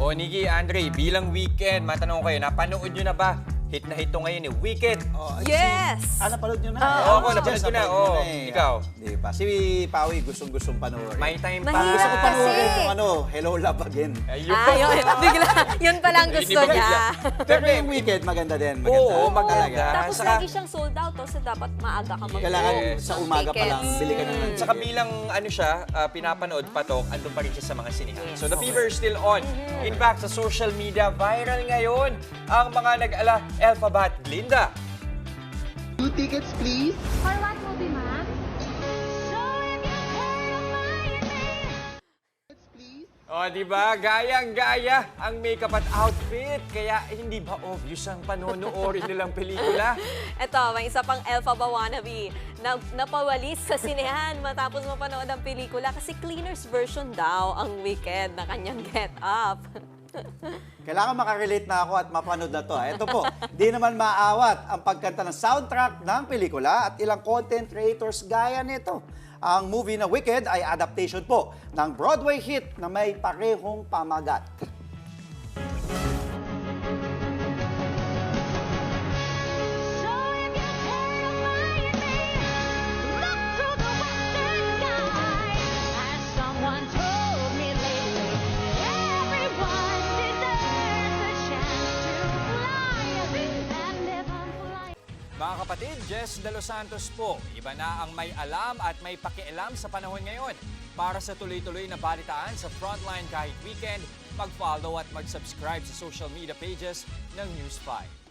O Nikki, Andre, bilang weekend, matanong kayo, napanood nyo na ba? Hit na hit to ngayon eh, Wicked. Yes! Napanood nyo na? Oo, napanood ko na. Oo, ikaw? Di ba? Si Pawi gustong-gustong panoorin. May time pa. Mahirap Gusto ko panoorin kasi. kung Hello Love Again. Ayun. Yun. Bigla, yun palang gusto Hindi ba niya. Pero yung Wicked, maganda din. Oo, maganda. Talaga. Tapos Saka- lagi siyang sold out, so dapat maaga ka mag- Kailangan Yes. sa umaga pa lang, Tickets. bili ka na ng Saka ticket. bilang ano siya, pinapanood patok, andun pa rin siya sa mga sinihan. So the fever is still on. In fact, sa social media, viral ngayon ang mga nag-ala Elphabat Glinda. 2 tickets, please. For what movie, ma'am? So if you heard of my name. Please. O, di ba? Gayang-gaya ang makeup at outfit. Kaya hindi ba obvious ang panonoorin nilang pelikula? Ito, may isa pang Elphaba wannabe na napawalis sa sinehan matapos mapanood ang pelikula kasi cleaner's version daw ang Wicked na kanyang get up. Kailangan makarelate na ako at mapanood na to. Ito po, di naman maawat ang pagkanta ng soundtrack ng pelikula at ilang content creators gaya nito. Ang movie na Wicked ay adaptation po ng Broadway hit na may parehong pamagat. So if you heard of my name, look to the western sky. As someone told me lately, everyone deserves a chance to fly. And if I'm flying. Mga kapatid, Jess De Los Santos po. Iba na ang may alam at may pakialam sa panahon ngayon. Para sa tuloy-tuloy na balitaan sa Frontline kahit weekend, mag-follow at mag-subscribe sa social media pages ng News 5.